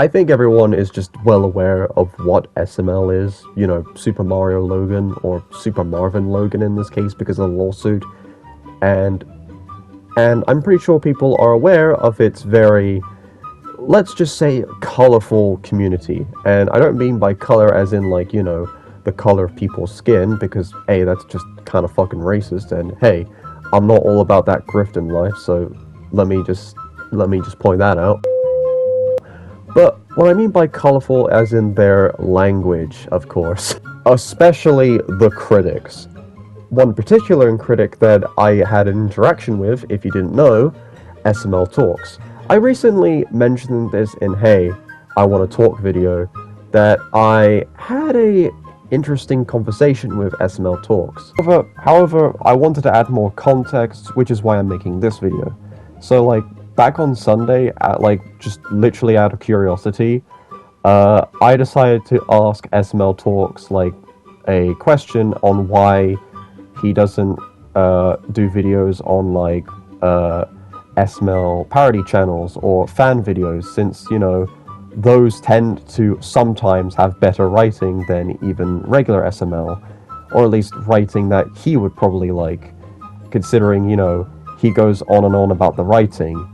I think everyone is just well aware of what SML is, you know, Super Mario Logan, or Super Marvin Logan in this case because of the lawsuit, and I'm pretty sure people are aware of its very, let's just say, colorful community. And I don't mean by color as in, like, you know, the color of people's skin, because A, that's just kind of fucking racist, and hey, I'm not all about that grift in life, so let me just point that out. But what I mean by colorful as in their language, of course, especially the critics. One particular critic that I had an interaction with, if you didn't know, SML Talks. I recently mentioned this in Hey, I Want to Talk video, that I had a interesting conversation with SML Talks. However, I wanted to add more context, which is why I'm making this video. So, like, back on Sunday, just literally out of curiosity, I decided to ask SML Talks, like, a question on why he doesn't do videos on, like, SML parody channels or fan videos, since, you know, those tend to sometimes have better writing than even regular SML, or at least writing that he would probably like, considering, you know, he goes on and on about the writing,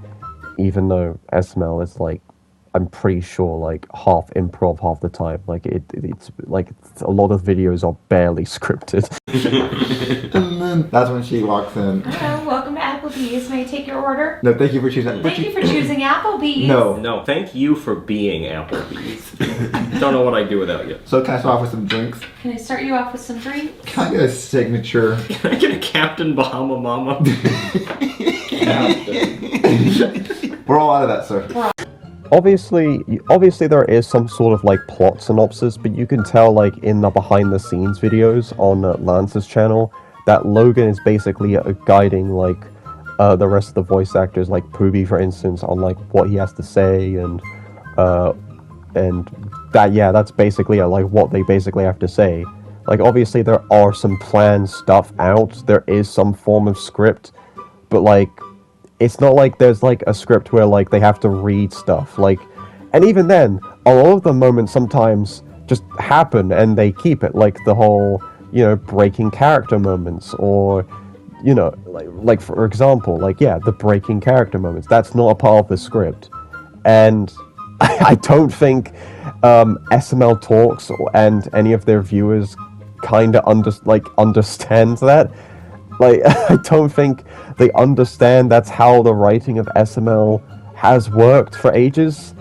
even though SML is, like, I'm pretty sure, like, half improv half the time. Like, it's like, a lot of videos are barely scripted. And then that's when she walks in. Hello, welcome to Applebee's. May I take your order? No, thank you for choosing. Thank you for choosing Applebee's. No. No, thank you for being Applebee's. Don't know what I'd do without you. So can I start off with some drinks? Can I start you off with some drinks? Can I get a signature? Can I get a Captain Bahama Mama? We're all out of that, sir. Obviously there is some sort of, like, plot synopsis, but you can tell, like, in the behind the scenes videos on Lance's channel, that Logan is basically guiding, like, the rest of the voice actors, like Poobie, for instance, on, like, what he has to say, and that, yeah, that's basically, like, what they basically have to say. Like, obviously there are some planned stuff out, there is some form of script, but, like, it's not like there's, like, a script where, like, they have to read stuff, like, and even then, a lot of the moments sometimes just happen and they keep it, like the whole, you know, breaking character moments, or, you know, like for example, like, yeah, the breaking character moments, that's not a part of the script, and I don't think SML Talks and any of their viewers kind of understand that. Like, I don't think they understand that's how the writing of SML has worked for ages.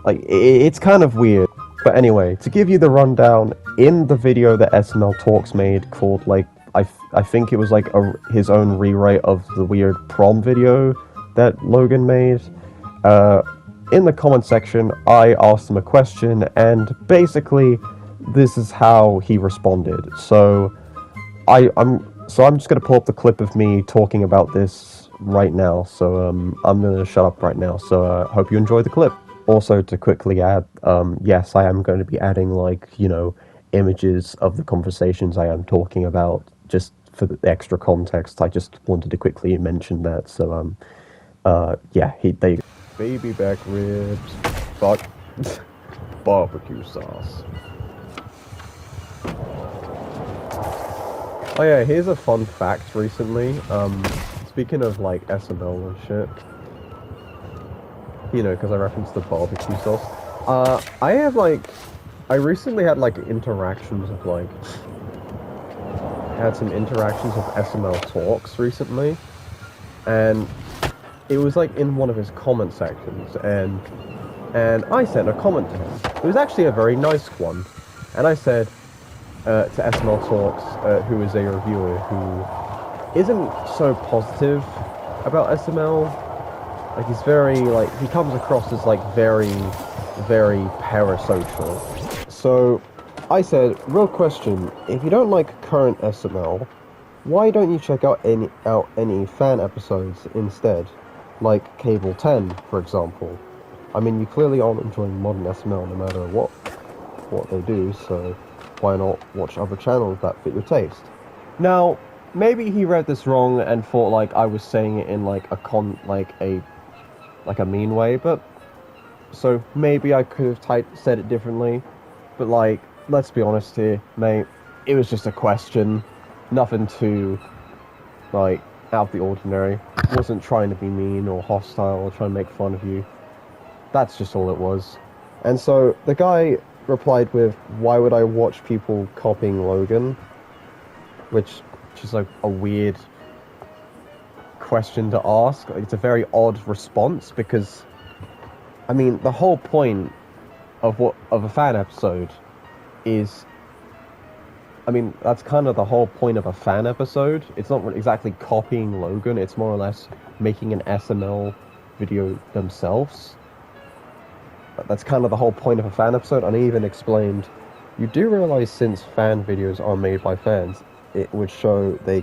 Like, it's kind of weird. But anyway, to give you the rundown, in the video that SML Talks made called, like, I think it was, like, his own rewrite of the weird prom video that Logan made, in the comment section, I asked him a question, and basically, this is how he responded. So, I'm just gonna pull up the clip of me talking about this right now, so I'm gonna shut up right now, so hope you enjoy the clip. Also, to quickly add, yes, I am going to be adding, like, you know, images of the conversations I am talking about, just for the extra context. I just wanted to quickly mention that, so, yeah, there you go. Baby back ribs, fuck, barbecue sauce. Oh yeah, here's a fun fact recently, speaking of, like, SML and shit, you know, because I referenced the barbecue sauce, I recently had, like, interactions with, like, had some interactions with SML Talks recently, and it was, like, in one of his comment sections, and I sent a comment to him. It was actually a very nice one, and I said, to SML Talks, who is a reviewer who isn't so positive about SML. Like, he's very, like, he comes across as, like, very, very parasocial. So, I said, real question, if you don't like current SML, why don't you check out any fan episodes instead? Like Cable 10, for example. I mean, you clearly aren't enjoying modern SML no matter what they do, so why not watch other channels that fit your taste? Now, maybe he read this wrong and thought, like, I was saying it in, like, a mean way, but so maybe I could have said it differently, but like, let's be honest here, mate. It was just a question, nothing too, like, out of the ordinary. Wasn't trying to be mean or hostile or trying to make fun of you. That's just all it was. And so the guy replied with, "Why would I watch people copying Logan?" Which is like a weird question to ask. Like, it's a very odd response because, I mean, the whole point of a fan episode is, I mean, that's kind of the whole point of a fan episode. It's not exactly copying Logan. It's more or less making an SML video themselves. That's kind of the whole point of a fan episode. And I even explained, you do realize since fan videos are made by fans, it would show they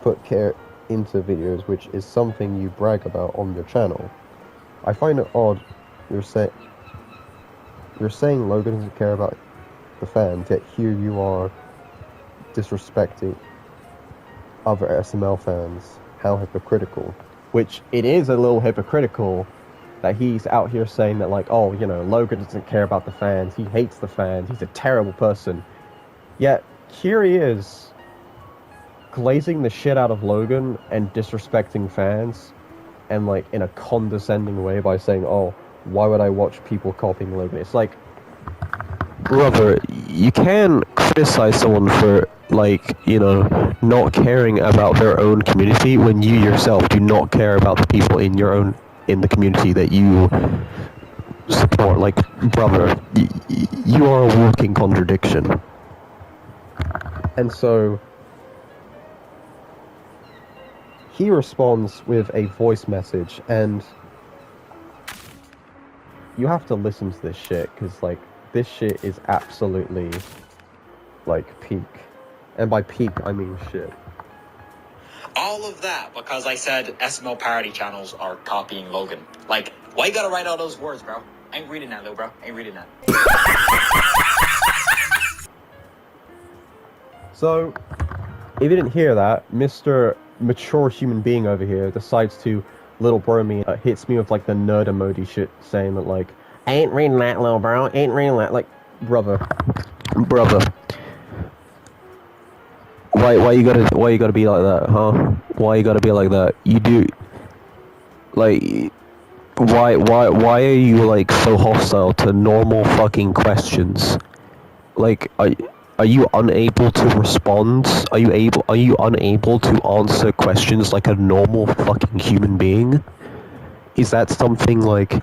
put care into videos, which is something you brag about on your channel. I find it odd you're saying Logan doesn't care about the fans, yet here you are disrespecting other SML fans. How hypocritical. Which it is a little hypocritical that he's out here saying that, like, oh, you know, Logan doesn't care about the fans, he hates the fans, he's a terrible person. Yet here he is glazing the shit out of Logan and disrespecting fans, and like in a condescending way by saying, oh, why would I watch people copying Logan? It's like, brother, you can criticize someone for, like, you know, not caring about their own community when you yourself do not care about the people in the community that you support. Like, brother, you are a walking contradiction. And so he responds with a voice message, and you have to listen to this shit, because, like, this shit is absolutely, like, peak. And by peak, I mean shit. All of that because I said SML parody channels are copying Logan. Like, why you gotta write all those words, bro? I ain't reading that, though, bro. I ain't reading that. So, if you didn't hear that, Mr. Mature Human Being over here decides to little bro me, hits me with, like, the nerd emoji shit, saying that, like, I ain't reading that, little bro, ain't reading that. Like, brother. Why you gotta be like that, huh? Why you gotta be like that? You do, like, why are you, like, so hostile to normal fucking questions? Like, are you unable to respond? Are you unable to answer questions like a normal fucking human being? Is that something, like,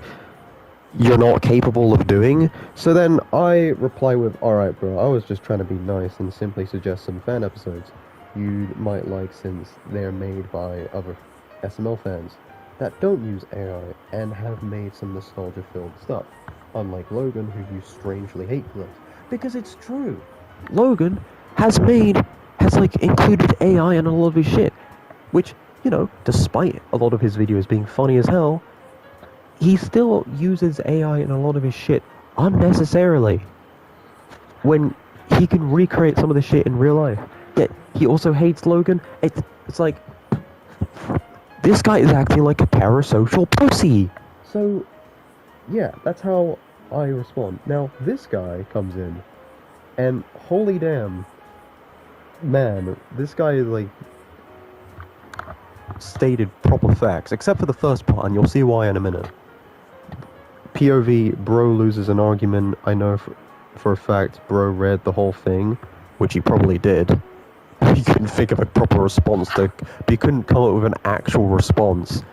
you're not capable of doing? So then I reply with, alright bro, I was just trying to be nice and simply suggest some fan episodes you might like, since they're made by other SML fans that don't use AI and have made some nostalgia-filled stuff, unlike Logan, who you strangely hate for us. Because it's true. Logan has included AI in a lot of his shit, which, you know, despite a lot of his videos being funny as hell, he still uses AI in a lot of his shit unnecessarily, when he can recreate some of the shit in real life. Yet he also hates Logan. It's like, this guy is acting like a parasocial pussy. So, yeah, that's how I respond. Now, this guy comes in, and holy damn, man, this guy, like, stated proper facts, except for the first part, and you'll see why in a minute. POV, bro loses an argument. I know for a fact bro read the whole thing, which he probably did. He couldn't think of a proper response but he couldn't come up with an actual response.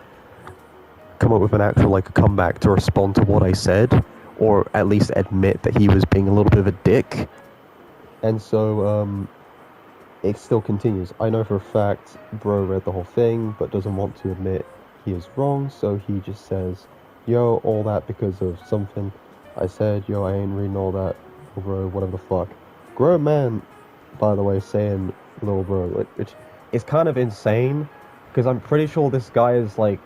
Come up with an actual, like, comeback to respond to what I said, or at least admit that he was being a little bit of a dick. And so, it still continues. I know for a fact bro read the whole thing, but doesn't want to admit he is wrong, so he just says, yo, all that because of something I said. Yo, I ain't reading all that, bro, whatever the fuck. Grown man, by the way, saying little bro, which is kind of insane, because I'm pretty sure this guy is like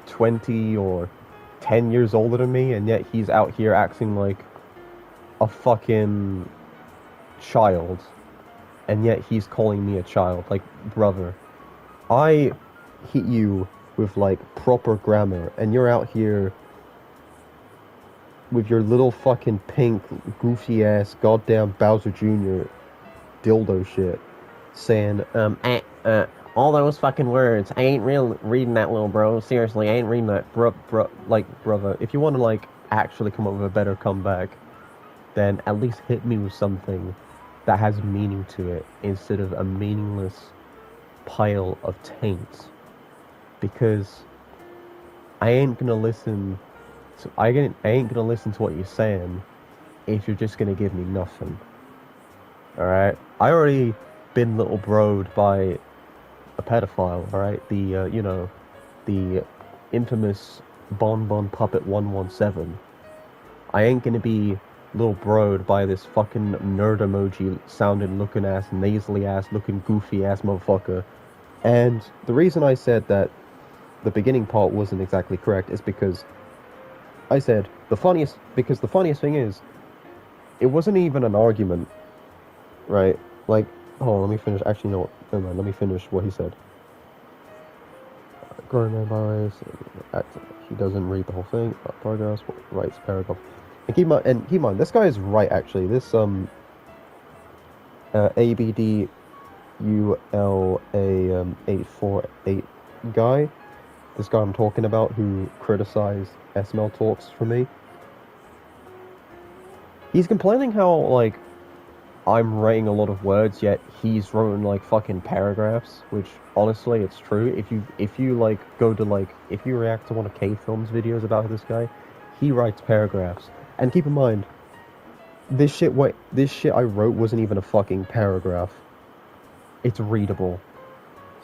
20 or 10 years older than me, and yet he's out here acting like a fucking child, and yet he's calling me a child. Like, brother, I hit you with, like, proper grammar, and you're out here little fucking pink goofy ass goddamn Bowser Jr. dildo shit, saying all those fucking words. I ain't real reading that, little bro. Seriously, I ain't reading that, brother. If you want to like actually come up with a better comeback, then at least hit me with something that has meaning to it instead of a meaningless pile of taint. Because I ain't gonna listen to what you're saying if you're just gonna give me nothing. Alright? I already been little broed by a pedophile, alright? The infamous Bon Puppet 117. I ain't gonna be little broed by this fucking nerd emoji sounding looking ass, nasally ass, looking goofy ass motherfucker. And the reason I said that the beginning part wasn't exactly correct is because I said the funniest thing is, it wasn't even an argument, right? Like, hold on, let me finish. Actually, no, never mind. Let me finish what he said. Growing man bias. He doesn't read the whole thing. Paragraphs, writes paragraph. And keep in mind, this guy is right. Actually, this ABDULA 848 guy. This guy I'm talking about who criticized SML talks for me. He's complaining how, like, I'm writing a lot of words, yet he's written, like, fucking paragraphs, which, honestly, it's true. If you like, go to, like, if you react to one of K-Film's videos about this guy, he writes paragraphs. And keep in mind, this shit I wrote wasn't even a fucking paragraph. It's readable.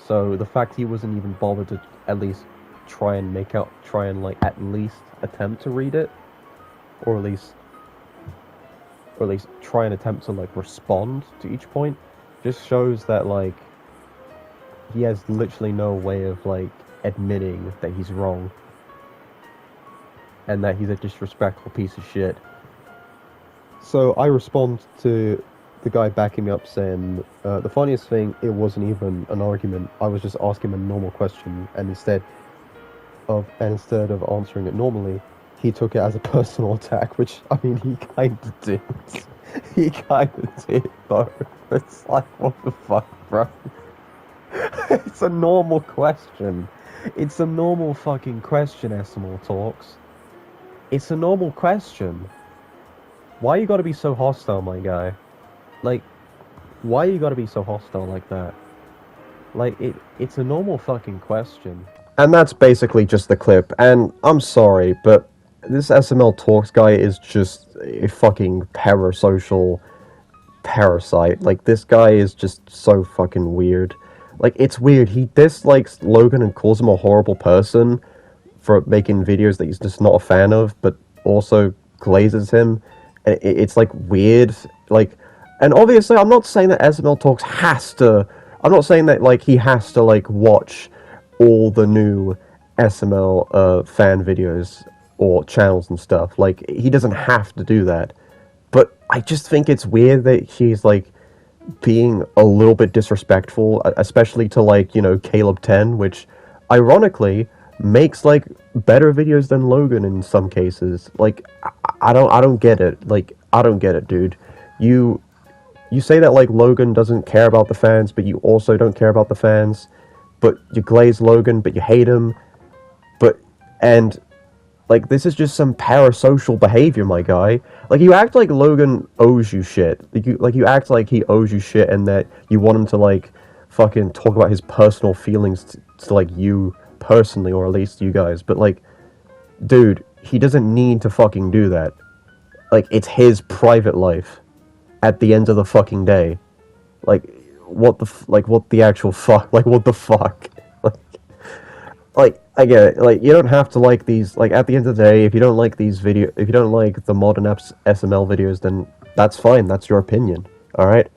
So, the fact he wasn't even bothered to at least try and at least attempt to read it, or at least try and attempt to like respond to each point, just shows that like he has literally no way of like admitting that he's wrong and that he's a disrespectful piece of shit. So I respond to the guy backing me up saying, the funniest thing, it wasn't even an argument. I was just asking him a normal question, and instead of answering it normally, he took it as a personal attack, which, I mean, he kind of did. He kind of did, though. It's like, what the fuck, bro? It's a normal question. It's a normal fucking question, SML Talks. It's a normal question. Why you gotta be so hostile, my guy? Like, why you gotta be so hostile like that? Like, it's a normal fucking question. And that's basically just the clip, and I'm sorry, but this SML Talks guy is just a fucking parasocial parasite. Like, this guy is just so fucking weird. Like, it's weird. He dislikes Logan and calls him a horrible person for making videos that he's just not a fan of, but also glazes him. And it's, like, weird. Like, and obviously, I'm not saying that SML Talks has to... I'm not saying that, like, he has to, like, watch all the new SML fan videos or channels and stuff. Like, he doesn't have to do that. But I just think it's weird that he's, like, being a little bit disrespectful, especially to, like, you know, Caleb 10, which, ironically, makes, like, better videos than Logan in some cases. Like, I don't get it. Like, I don't get it, dude. You say that, like, Logan doesn't care about the fans, but you also don't care about the fans. But you glaze Logan, but you hate him. And, like, this is just some parasocial behavior, my guy. Like, you act like Logan owes you shit. Like, you act like he owes you shit and that you want him to, like, fucking talk about his personal feelings to like, you personally, or at least you guys. But, like, dude, he doesn't need to fucking do that. Like, it's his private life at the end of the fucking day. Like, what the actual fuck? Like, what the fuck? Like, I get it. Like, you don't have to like these. Like, at the end of the day, if you don't like these if you don't like the modern apps SML videos, then that's fine. That's your opinion. All right.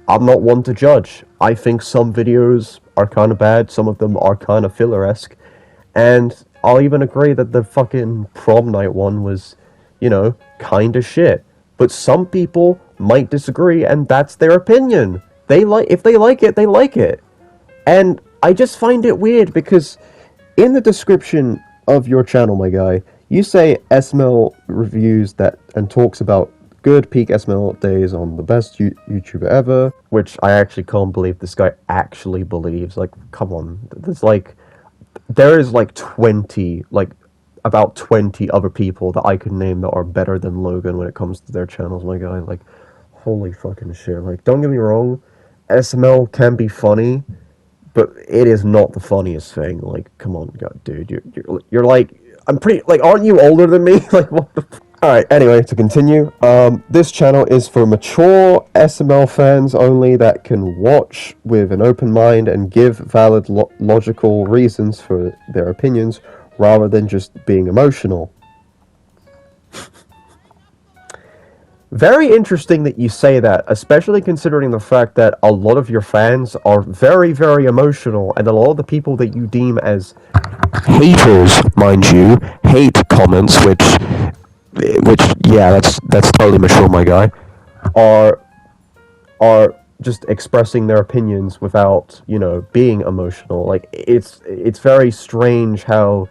I'm not one to judge. I think some videos are kind of bad. Some of them are kind of filler-esque, and I'll even agree that the fucking prom night one was, you know, kind of shit. But some people might disagree, and that's their opinion. If they like it, they like it. And I just find it weird because in the description of your channel, my guy, You say SML reviews that and talks about good peak SML days on the best YouTuber ever, which I actually can't believe this guy actually believes. Like, come on. There is like 20, like, about 20 other people that I could name that are better than Logan when it comes to their channels, my guy. Like, holy fucking shit. Like, don't get me wrong, SML can be funny, but it is not the funniest thing. Like, come on, God, dude. You're like, I'm pretty, like, aren't you older than me? Like, what the Alright, anyway, to continue, this channel is for mature SML fans only that can watch with an open mind and give valid logical reasons for their opinions rather than just being emotional. Very interesting that you say that, especially considering the fact that a lot of your fans are very, very emotional, and a lot of the people that you deem as haters, mind you, hate comments, which yeah, that's totally mature, my guy, are just expressing their opinions without, you know, being emotional. Like, it's very strange how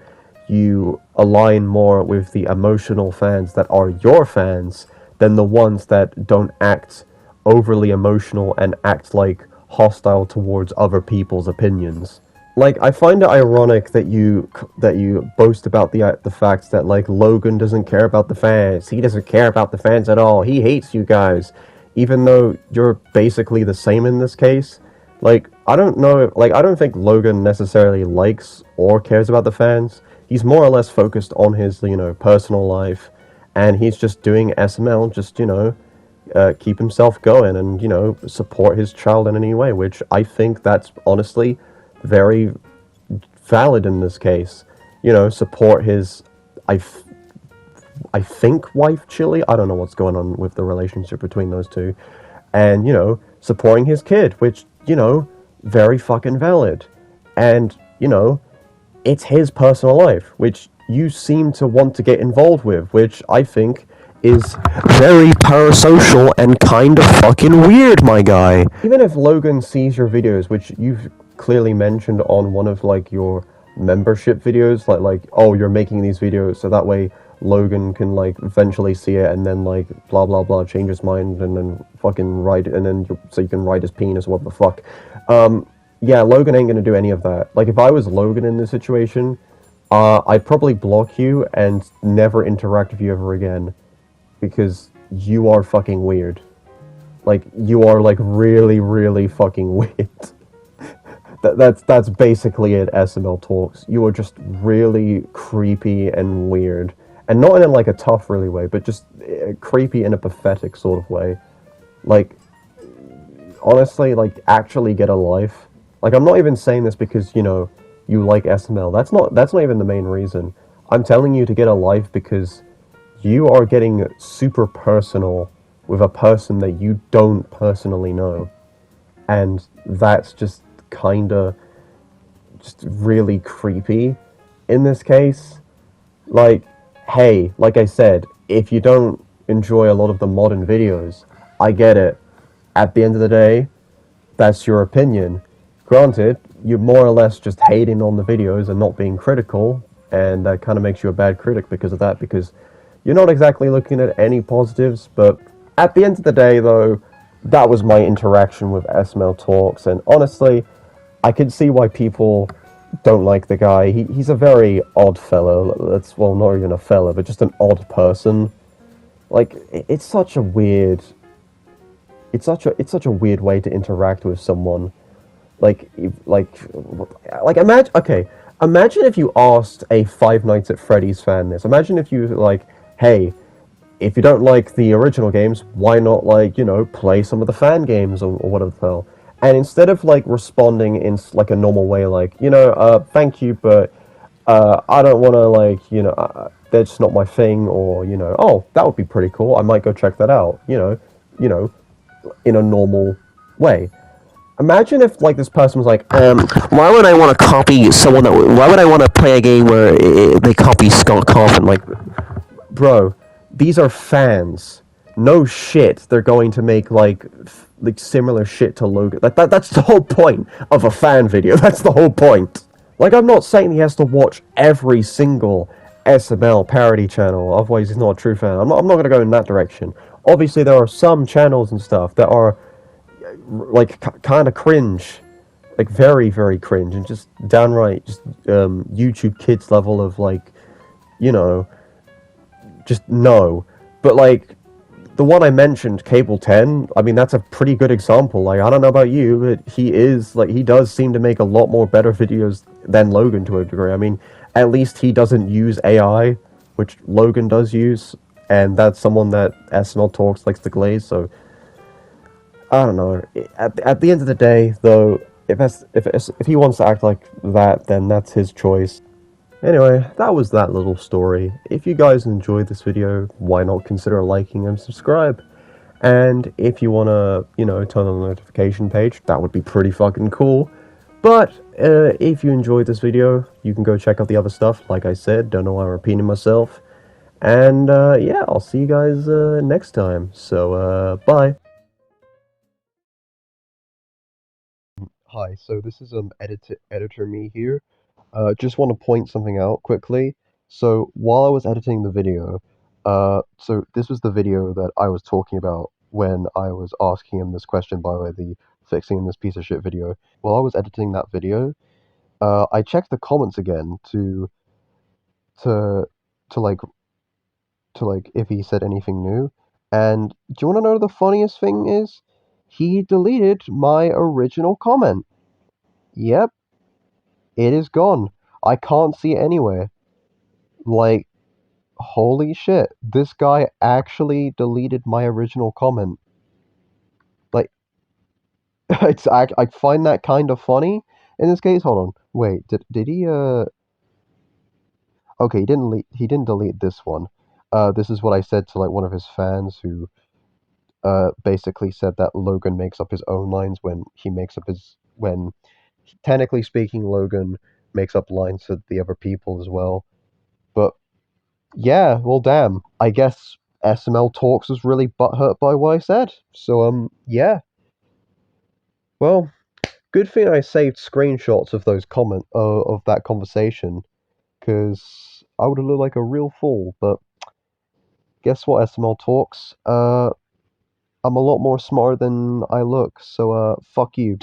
you align more with the emotional fans that are your fans than the ones that don't act overly emotional and act like hostile towards other people's opinions. Like, I find it ironic that you boast about the fact that, like, Logan doesn't care about the fans. He doesn't care about the fans at all. He hates you guys, even though you're basically the same in this case. Like, I don't know, like, I don't think Logan necessarily likes or cares about the fans. He's more or less focused on his, you know, personal life, and he's just doing SML, just, you know, keep himself going and, you know, support his child in any way, which I think that's honestly very valid in this case. You know, support his, I think, wife, Chili. I don't know what's going on with the relationship between those two. And, you know, supporting his kid, which, you know, very fucking valid. And, you know, it's his personal life, which you seem to want to get involved with, which I think is very parasocial and kind of fucking weird, my guy. Even if Logan sees your videos, which you've clearly mentioned on one of, like, your membership videos, like, oh, you're making these videos so that way Logan can, like, eventually see it and then, like, blah blah blah, change his mind and then fucking write it, and then so you can write his penis, what the fuck. Yeah, Logan ain't gonna do any of that. Like, if I was Logan in this situation, I'd probably block you and never interact with you ever again, because you are fucking weird. Like, you are, like, really, really fucking weird. That's basically it, SML Talks. You are just really creepy and weird. And not in, like, a tough, really way, but just creepy in a pathetic sort of way. Like, honestly, like, actually get a life. Like, I'm not even saying this because, you know, you like SML. That's not even the main reason. I'm telling you to get a life because you are getting super personal with a person that you don't personally know. And that's just kinda just really creepy in this case. Like, hey, like I said, if you don't enjoy a lot of the modern videos, I get it. At the end of the day, that's your opinion. Granted, you're more or less just hating on the videos and not being critical, and that kind of makes you a bad critic because of that, because you're not exactly looking at any positives. But at the end of the day, though, that was my interaction with SML Talks, and honestly, I can see why people don't like the guy. He's a very odd fellow. That's, well, not even a fella, but just an odd person. Like, it's such a weird... It's such a weird way to interact with someone. Like, imagine if you asked a Five Nights at Freddy's fan this. Imagine if you, like, hey, if you don't like the original games, why not, like, you know, play some of the fan games or whatever the hell? And instead of, like, responding in, like, a normal way, like, you know, thank you, but, I don't want to, like, you know, that's not my thing, or, you know, oh, that would be pretty cool, I might go check that out, you know, in a normal way. Imagine if, like, this person was like, why would I want to copy someone why would I want to play a game where they copy Skunk Coffin? Like, bro, these are fans. No shit, they're going to make, like similar shit to Logan. That's the whole point of a fan video. That's the whole point. Like, I'm not saying he has to watch every single SML parody channel. Otherwise, he's not a true fan. I'm not going to go in that direction. Obviously, there are some channels and stuff that are like kind of cringe, like very very cringe, and just downright just YouTube Kids level of like, you know, just no. But like the one I mentioned, Cable 10, I mean that's a pretty good example. Like I don't know about you, but he does seem to make a lot more better videos than Logan to a degree. I mean, at least he doesn't use AI, which Logan does use, and that's someone that SML Talks likes to glaze. So I don't know. At the end of the day, though, if he wants to act like that, then that's his choice. Anyway, that was that little story. If you guys enjoyed this video, why not consider liking and subscribe? And if you wanna, turn on the notification page, that would be pretty fucking cool. But if you enjoyed this video, you can go check out the other stuff. Like I said, don't know why I'm repeating myself. And yeah, I'll see you guys next time. So bye. Hi, so this is editor me here. Just want to point something out quickly. So while I was editing the video, so this was the video that I was talking about when I was asking him this question, by the way, the fixing this piece of shit video. While I was editing that video, I checked the comments again to to like to like if he said anything new. And do you want to know the funniest thing is? He deleted my original comment. Yep, it is gone. I can't see it anywhere. Like, holy shit, this guy actually deleted my original comment. Like, I find that kind of funny in this case. Hold on, wait, did he Okay, he didn't delete this one. This is what I said to like one of his fans who basically said that Logan makes up his own lines when technically speaking Logan makes up lines for the other people as well. But yeah, well, damn. I guess SML Talks was really butthurt by what I said. So, yeah. Well, good thing I saved screenshots of those of that conversation, because I would have looked like a real fool. But guess what, SML Talks? I'm a lot more smarter than I look. So, fuck you.